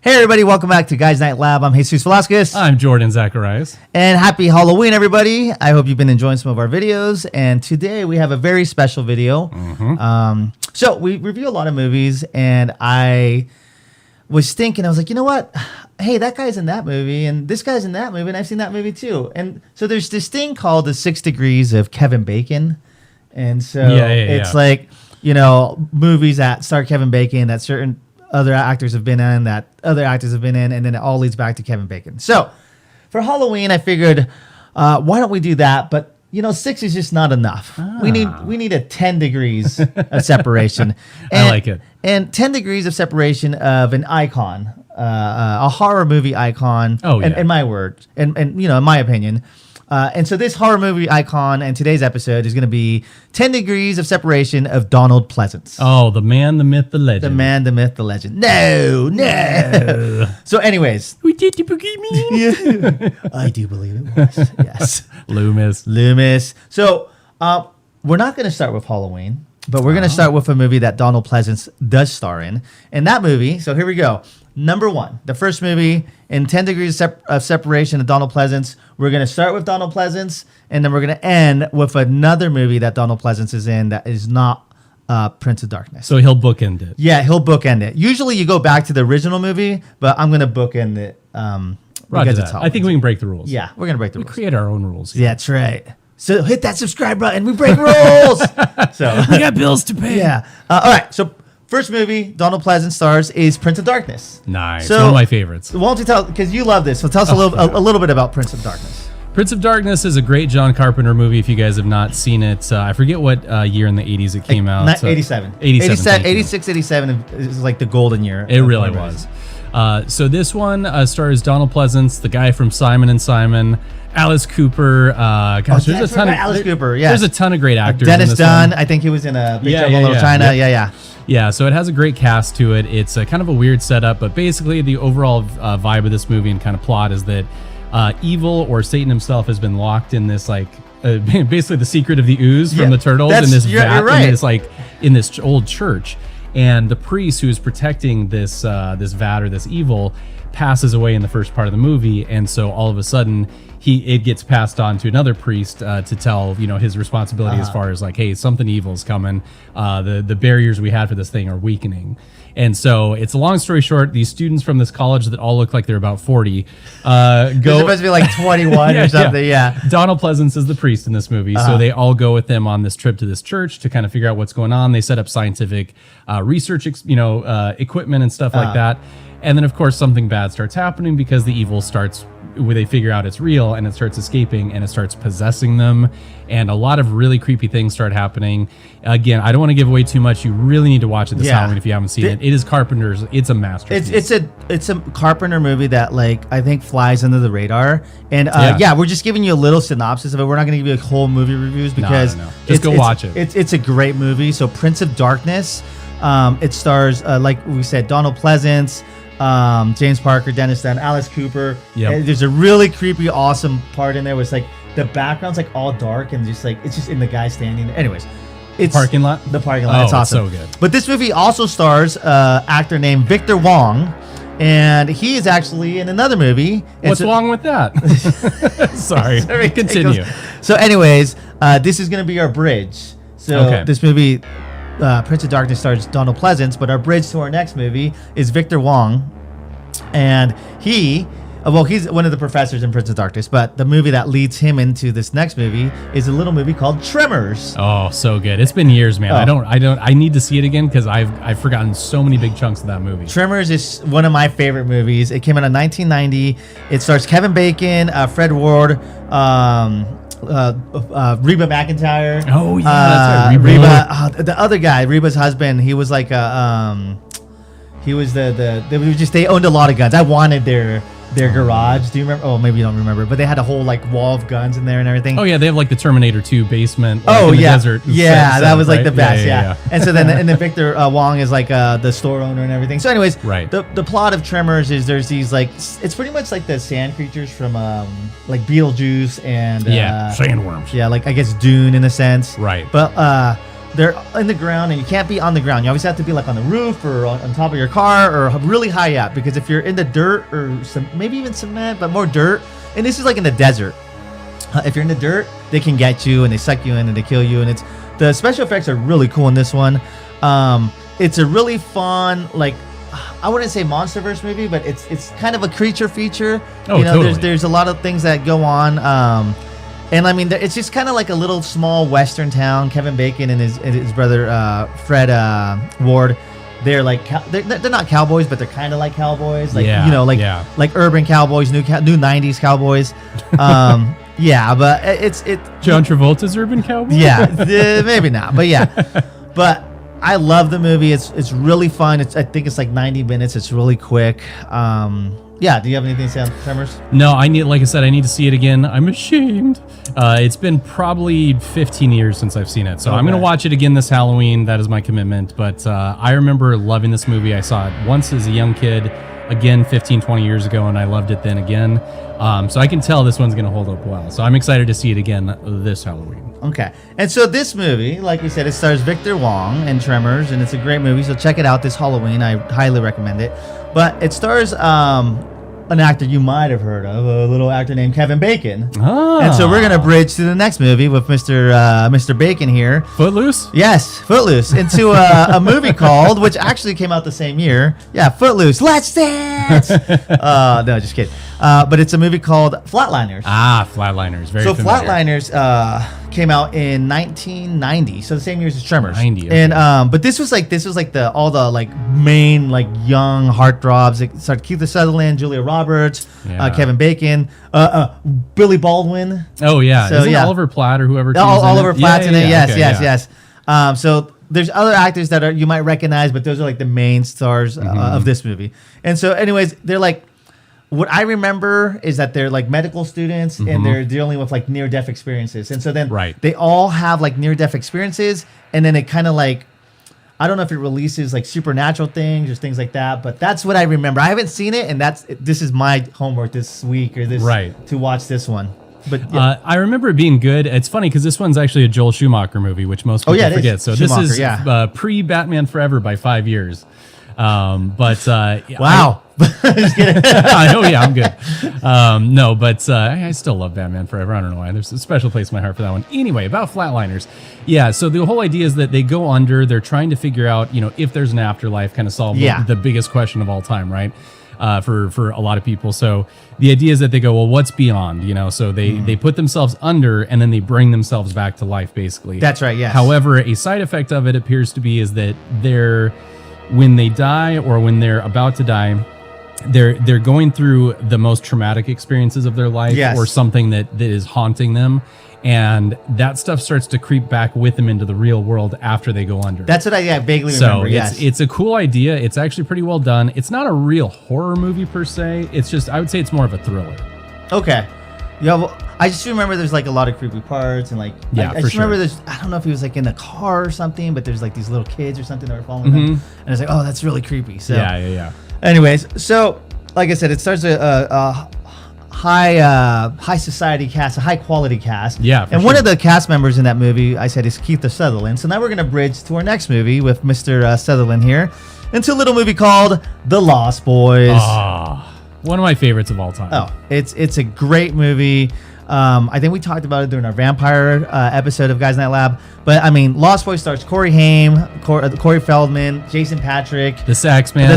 Hey everybody, welcome back to Guys Night Lab. I'm Jesus Velasquez. I'm Jordan Zacharias. And happy Halloween, everybody. I hope you've been enjoying some of our videos. And today we have a very special video. So we review a lot of movies, and I was thinking, I was like, you know what? Hey, that guy's in that movie, and this guy's in that movie, and I've seen that movie too. And so there's this thing called the 6 Degrees of Kevin Bacon. And so it's like, you know, movies that star Kevin Bacon that certain other actors have been in, that other actors have been in, and then it all leads back to Kevin Bacon. So for Halloween, I figured, why don't we do that? But you know, 6 is just not enough. We need a 10 degrees of separation. And, I like it. And 10 degrees of separation of an icon, a horror movie icon. Oh, yeah. In my words, and you know, in my opinion. And so this horror movie icon and today's episode is going to be 10 degrees of separation of Donald Pleasence. Oh, the man, the myth, the legend. The man, the myth, the legend. No. So anyways. We did the boogeyman. I do believe it was. Yes. Loomis. So we're not going to start with Halloween, but we're going to start with a movie that Donald Pleasence does star in. And that movie, so here we go. Number 1, the first movie in 10 degrees of separation of Donald Pleasence. We're going to start with Donald Pleasence, and then we're going to end with another movie that Donald Pleasence is in that is not Prince of Darkness. So he'll bookend it. Yeah, he'll bookend it. Usually you go back to the original movie, but I'm going to bookend it. Roger that. I think we can break the rules. Yeah, we're going to break the rules. We create our own rules. Yeah, that's right. So hit that subscribe button. We break rules. So we got bills to pay. Yeah. All right. So first movie Donald Pleasence stars is Prince of Darkness. Nice. So, one of my favorites. Why don't you tell, because you love this, so tell us a little bit about Prince of Darkness. Prince of Darkness is a great John Carpenter movie if you guys have not seen it. I forget what year in the 80s it came out. 87. 86, 87 is like the golden year. It really was. So this one stars Donald Pleasence, the guy from Simon & Simon, Alice Cooper. Gosh, there's a ton of Alice Cooper. Yeah, there's a ton of great actors. Dennis Dunn. I think he was in a Big Trouble in Little China. Yep. Yeah, so it has a great cast to it. It's a kind of a weird setup, but basically the overall vibe of this movie and kind of plot is that evil, or Satan himself, has been locked in this like basically the secret of the ooze from the turtles in this vat, in this old church. And the priest who is protecting this this vat or this evil passes away in the first part of the movie, and so all of a sudden it gets passed on to another priest to tell his responsibility as far as like, hey, something evil is coming. The barriers we had for this thing are weakening. And so it's a long story short, these students from this college that all look like they're about 40 they're supposed to be like 21 or something. Yeah. Donald Pleasence is the priest in this movie. So they all go with them on this trip to this church to kind of figure out what's going on. They set up scientific research equipment and stuff like that. And then, of course, something bad starts happening because the evil starts, where they figure out it's real, and it starts escaping, and it starts possessing them. And a lot of really creepy things start happening. Again, I don't want to give away too much. You really need to watch it this Halloween if you haven't seen it. It is Carpenter's. It's a masterpiece. It's a Carpenter movie that, like, I think flies under the radar. And we're just giving you a little synopsis of it. We're not going to give you a whole movie reviews because just go watch it. It's a great movie. So Prince of Darkness, it stars, like we said, Donald Pleasence, James Parker, Dennis Dunn, Alice Cooper. Yep. There's a really creepy, awesome part in there where it's like the background's like all dark and just like it's just in the guy standing there. Anyways, it's the parking lot. It's awesome. It's so good. But this movie also stars actor named Victor Wong, and he is actually in another movie. What's wrong with that? Sorry, continue. So, anyways, this is going to be our bridge. So this movie, Prince of Darkness, stars Donald Pleasence, but our bridge to our next movie is Victor Wong, and he's one of the professors in Prince of Darkness, but the movie that leads him into this next movie is a little movie called Tremors. Oh, so good. It's been years, man. I need to see it again because I've forgotten so many big chunks of that movie. Tremors is one of my favorite movies. It came out in 1990. It stars Kevin Bacon, Fred Ward, Reba McEntire. Oh yeah, that's right. Reba, the other guy, Reba's husband. He was like they owned a lot of guns. I wanted their garage. Do you remember? Oh, maybe you don't remember, but they had a whole like wall of guns in there and everything. Oh yeah, they have like the Terminator 2 basement. Like, in the desert. Yeah, that was like the best. Yeah. And so then Victor Wong is like the store owner and everything. So anyways, the plot of Tremors is there's these like, it's pretty much like the sand creatures from like Beetlejuice and sandworms. Yeah, like I guess Dune in a sense. Right. But they're in the ground, and you can't be on the ground. You always have to be like on the roof or on top of your car or really high up, because if you're in the dirt or maybe even cement, but more dirt, and this is like in the desert. If you're in the dirt, they can get you and they suck you in and they kill you. And the special effects are really cool in this one. It's a really fun, like, I wouldn't say MonsterVerse movie, but it's kind of a creature feature. Oh, totally. There's a lot of things that go on. And I mean, it's just kind of like a little small Western town. Kevin Bacon and his brother Fred Ward, they're like they're not cowboys, but they're kind of like cowboys, like like urban cowboys, new 90s cowboys. Yeah, but it's John Travolta's Urban Cowboy. Yeah, maybe not, but yeah, but I love the movie. It's really fun. I think it's like 90 minutes. It's really quick. Yeah, do you have anything to say on Tremors? No, like I said, I need to see it again. I'm ashamed. It's been probably 15 years since I've seen it. So I'm going to watch it again this Halloween. That is my commitment. But I remember loving this movie. I saw it once as a young kid, again 15, 20 years ago, and I loved it then again. So I can tell this one's going to hold up well. So I'm excited to see it again this Halloween. Okay. And so this movie, like we said, it stars Victor Wong in Tremors, and it's a great movie. So check it out this Halloween. I highly recommend it. But it stars an actor you might have heard of, a little actor named Kevin Bacon. Ah. And so we're going to bridge to the next movie with Mr. Bacon here. Footloose? Yes, Footloose. Into a movie called, which actually came out the same year. Yeah, Footloose. Let's dance! No, just kidding. But it's a movie called Flatliners. Ah, Flatliners. Very familiar. Flatliners came out in 1990, so the same year as Tremors. 90, okay. And but this was like all the like main like young heartthrobs. It started Keith Sutherland, Julia Roberts, Kevin Bacon, Billy Baldwin. Oh yeah, so, isn't Oliver Platt or whoever? Oliver Platt's in it. Yes, okay, yes. So there's other actors that you might recognize, but those are like the main stars of this movie. And so, anyways, they're like. What I remember is that they're like medical students and they're dealing with like near-death experiences. And so then they all have like near-death experiences, and then it kind of like, I don't know if it releases like supernatural things or things like that, but that's what I remember. I haven't seen it, and this is my homework this week or this to watch this one. But yeah. I remember it being good. It's funny because this one's actually a Joel Schumacher movie, which most people forget. So Schumacher, this is pre-Batman Forever by 5 years. Wow. Just kidding. I know, yeah, I'm good. No, but I still love Batman Forever. I don't know why. There's a special place in my heart for that one. Anyway, about Flatliners. Yeah, so the whole idea is that they go under. They're trying to figure out, if there's an afterlife, kind of solve the biggest question of all time, right? For a lot of people. So the idea is that they go, well, what's beyond? So they put themselves under and then they bring themselves back to life, basically. That's right, yes. However, a side effect of it appears to be is that when they die or when they're about to die, they're going through the most traumatic experiences of their life or something that is haunting them, and that stuff starts to creep back with them into the real world after they go under. That's what I vaguely remember. So it's a cool idea. It's actually pretty well done. It's not a real horror movie per se. It's just, I would say it's more of a thriller. Okay. Yeah, well, I just remember there's like a lot of creepy parts and like I just remember there's, I don't know if he was like in a car or something, but there's like these little kids or something that were following them, and it's like, oh, that's really creepy. So yeah. Anyways, so like I said, it starts a high society cast, a high quality cast. Yeah, and one of the cast members in that movie, I said, is Keith Sutherland. So now we're gonna bridge to our next movie with Mr. Sutherland here, into a little movie called The Lost Boys. One of my favorites of all time. Oh, it's a great movie. I think we talked about it during our vampire episode of Guys Night Lab. But I mean, Lost Boys stars Corey Haim, Corey Feldman, Jason Patrick, the Sax Man.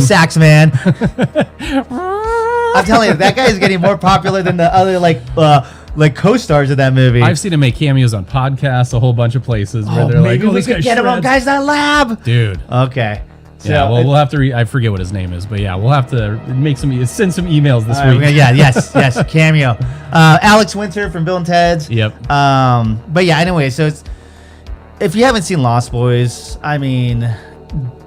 I'm telling you, that guy is getting more popular than the other like co-stars of that movie. I've seen him make cameos on podcasts, a whole bunch of places where they're like, we could get him on Guys Night Lab, dude. Okay. So yeah, well, we'll have to. I forget what his name is, but yeah, we'll have to send some emails this week. Yes, cameo. Alex Winter from Bill and Ted's. Yep. But yeah, anyway, so if you haven't seen Lost Boys, I mean,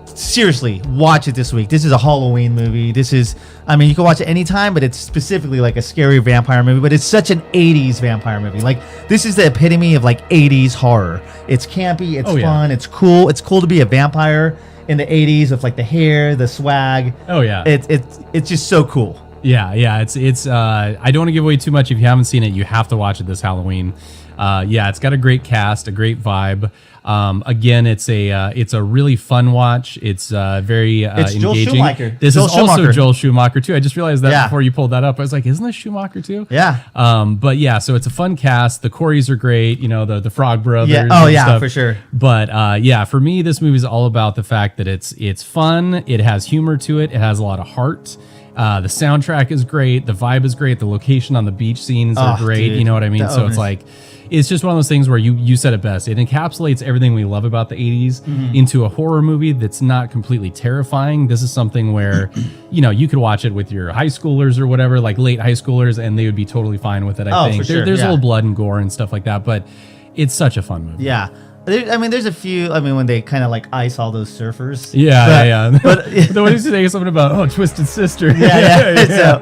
seriously, watch it this week. This is a Halloween movie. You can watch it anytime, but it's specifically like a scary vampire movie. But it's such an '80s vampire movie. Like, this is the epitome of like '80s horror. It's campy. It's fun. It's cool. It's cool to be a vampire in the 80s with like the hair, the swag. Oh yeah. It's just so cool. Yeah. It's I don't want to give away too much. If you haven't seen it, you have to watch it this Halloween. Yeah, it's got a great cast, a great vibe. Again, it's a really fun watch. It's very It's engaging. Joel Schumacher. This Joel is also Schumacher. Joel Schumacher too. I just realized that Yeah. before you pulled that up. I was like, isn't this Schumacher too? Yeah. But yeah, so it's a fun cast. The Coreys are great. You know, the Frog Brothers. Yeah. Oh and yeah, stuff. for sure. But yeah, for me, this movie is all about the fact that it's fun. It has humor to it. It has a lot of heart. The soundtrack is great. The vibe is great. The location on the beach scenes are great. Dude. You know what I mean? The So it's openers. like, it's just one of those things where you said it best. It encapsulates everything we love about the 80s into a horror movie that's not completely terrifying. This is something where, you know, you could watch it with your high schoolers or whatever, like late high schoolers, and they would be totally fine with it. I think for sure, there's a yeah. little blood and gore and stuff like that, but it's such a fun movie. Yeah. There's a few. I mean, when they kind of like ice all those surfers. Yeah. But the one who's saying something about Twisted Sister. yeah. So,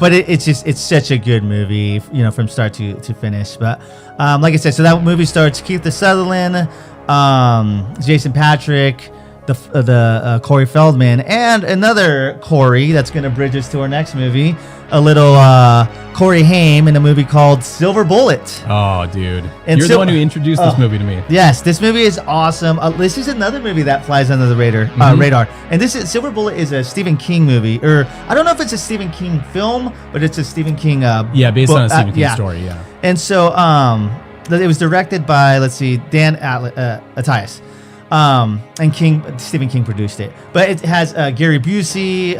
but it's such a good movie, you know, from start to finish. But like I said, so that movie starts Keith Sutherland, Jason Patrick, the Corey Feldman, and another Corey that's going to bridge us to our next movie, a little Corey Haim in a movie called Silver Bullet. Oh, dude. And You're so- the one who introduced this movie to me. Yes, this movie is awesome. This is another movie that flies under the radar. And this is Silver Bullet is a Stephen King movie, or I don't know if it's a Stephen King film, but it's a Stephen King. Based book, on a Stephen King yeah. story, yeah. And so it was directed by Dan Attias. And Stephen King produced it, but it has Gary Busey,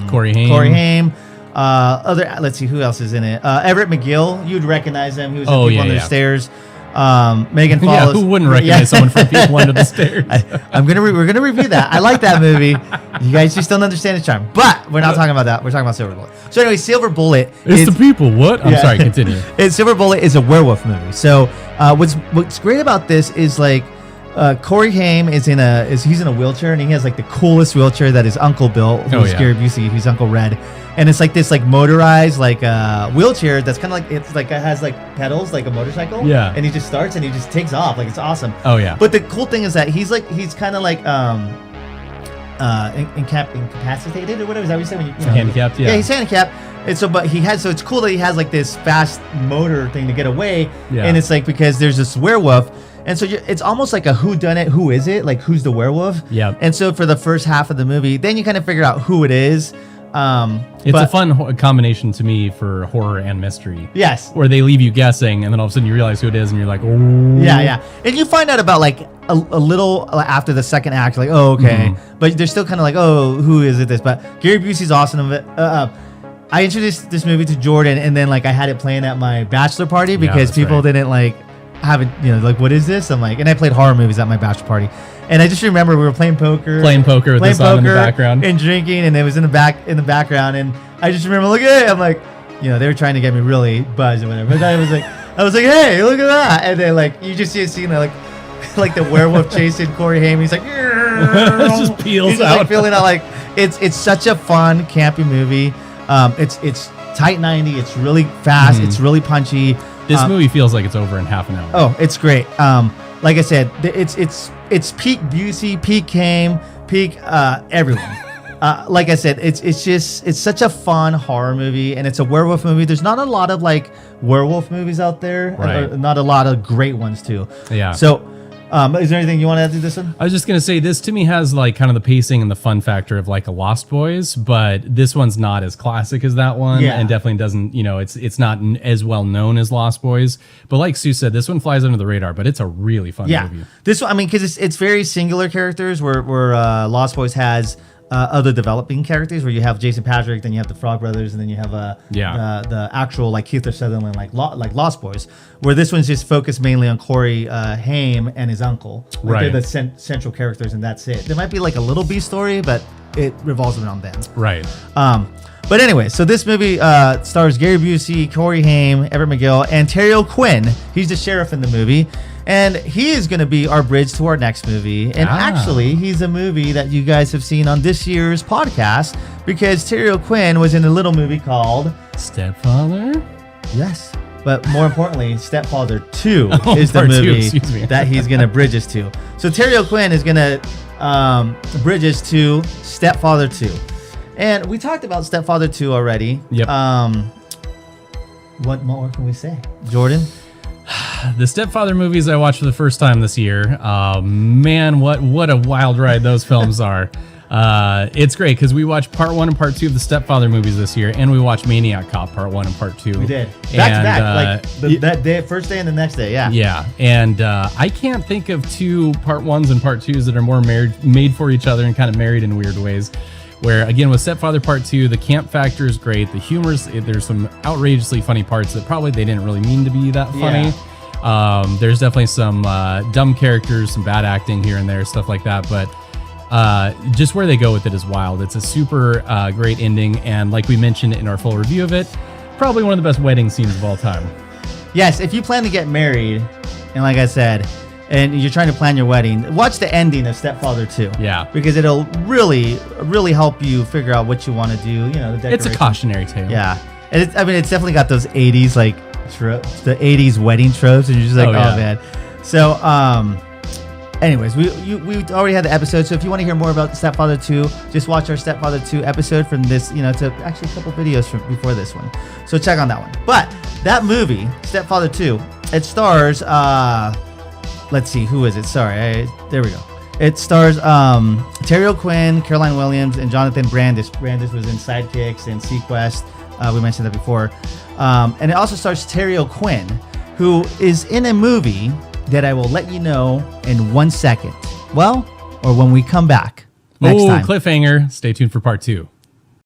Corey Haim. Let's see who else is in it. Everett McGill, you'd recognize him. He was in Oh, People yeah, Under the yeah. Stairs. Megan Yeah, Follows. who wouldn't recognize someone from People Under the Stairs? We're gonna review that. I like that movie. You guys just don't understand its charm, but we're not talking about that. We're talking about Silver Bullet. So anyway, Silver Bullet. It's the people. What? I'm Yeah. sorry. Continue. Silver Bullet is a werewolf movie. So what's great about this is like Corey Haim he's in a wheelchair, and he has like the coolest wheelchair that his uncle built. Who's Gary Busey, who's Uncle Red, and it's like this like motorized like wheelchair that's kind of like it has like pedals like a motorcycle. Yeah. And he just starts and he just takes off, like it's awesome. Oh yeah. But the cool thing is that he's kind of like incapacitated or whatever. Is that what you say when you know, Handicapped, yeah. Yeah, he's handicapped. And so, but it's cool that he has like this fast motor thing to get away. Yeah. And it's like because there's this werewolf, and so it's almost like a whodunit. Who is it? Like who's the werewolf? Yeah. And so for the first half of the movie, then you kind of figure out who it is. It's a fun combination to me for horror and mystery. Yes. Where they leave you guessing, and then all of a sudden you realize who it is, and you're like, oh. Yeah. And you find out about like a little after the second act, like, oh, okay. But they're still kind of like, oh, who is it this? But Gary Busey's awesome of it. I introduced this movie to Jordan, and then like I had it playing at my bachelor party because that's people right. didn't like have it, you know, like, what is this? I'm like, and I played horror movies at my bachelor party. And I just remember we were playing poker with this on in the background. and drinking, and it was in the background. And I just remember looking at it. I'm like, you know, they were trying to get me really buzzed or whatever. But I was like, hey, look at that. And then like you just see a scene like the werewolf chasing Corey Haim. He's like, it just peels he's just, out. like, feeling out like it's such a fun campy movie. It's tight 90. It's really fast. It's really punchy. This movie feels like it's over in half an hour. Oh, it's great. Like I said, it's peak Busey, peak Haim, peak everyone. Like I said, it's such a fun horror movie, and it's a werewolf movie. There's not a lot of like werewolf movies out there, Right. not a lot of great ones too. Yeah. So, is there anything you want to add to this one? I was just gonna say this to me has like kind of the pacing and the fun factor of like a Lost Boys, but this one's not as classic as that one, Yeah. and definitely doesn't. You know, it's not as well known as Lost Boys. But like Sue said, this one flies under the radar, but it's a really fun movie. This one, I mean, because it's very singular characters. Where Lost Boys has other developing characters, where you have Jason Patrick, then you have the Frog Brothers, and then you have the actual like Keith Sutherland like Lost Boys. Where this one's just focused mainly on Corey Haim and his uncle. Like, Right. They're the central characters, and that's it. There might be like a little B story, but it revolves around them. Right. But anyway, so this movie stars Gary Busey, Corey Haim, Everett McGill, and Terry O'Quinn. He's the sheriff in the movie. And he is going to be our bridge to our next movie. And actually, he's a movie that you guys have seen on this year's podcast because Terry O'Quinn was in a little movie called Stepfather? Yes. But more importantly, Stepfather 2 Oh, is the part two, movie excuse me. that he's going to bridge us to. So Terry O'Quinn is going to bridge us to Stepfather 2. And we talked about Stepfather 2 already. Yep. What more can we say? Jordan? the Stepfather movies I watched for the first time this year. Man, what a wild ride those films are. It's great because we watched part 1 and part 2 of the Stepfather movies this year, and we watched Maniac Cop part 1 and part 2. We did back to back, like that day, first day and the next day. Yeah, and I can't think of two part 1s and part 2s that are more made for each other and kind of married in weird ways. Where again with Stepfather Part 2, the camp factor is great. The humor's there's some outrageously funny parts that probably they didn't really mean to be that funny. Yeah. There's definitely some dumb characters, some bad acting here and there, stuff like that. But just where they go with it is wild. It's a super great ending, and like we mentioned in our full review of it, probably one of the best wedding scenes of all time. Yes, if you plan to get married, and like I said, and you're trying to plan your wedding, watch the ending of Stepfather 2. Yeah. Because it'll really, really help you figure out what you want to do. You know, the decoration. It's a cautionary tale. Yeah. And it's definitely got those 80s, like, tropes, the 80s wedding tropes, and you're just like, man. So, anyways, we already had the episode, so if you want to hear more about Stepfather 2, just watch our Stepfather 2 episode from this, it's actually a couple videos from before this one. So check on that one. But that movie, Stepfather 2, it stars, let's see, who is it? Sorry, there we go. It stars Terry O'Quinn, Caroline Williams, and Jonathan Brandis. Brandis was in Sidekicks and Sequest. We mentioned that before. And it also stars Terry O'Quinn, who is in a movie that I will let you know in 1 second. Well, or when we come back next time. Cliffhanger. Stay tuned for part 2.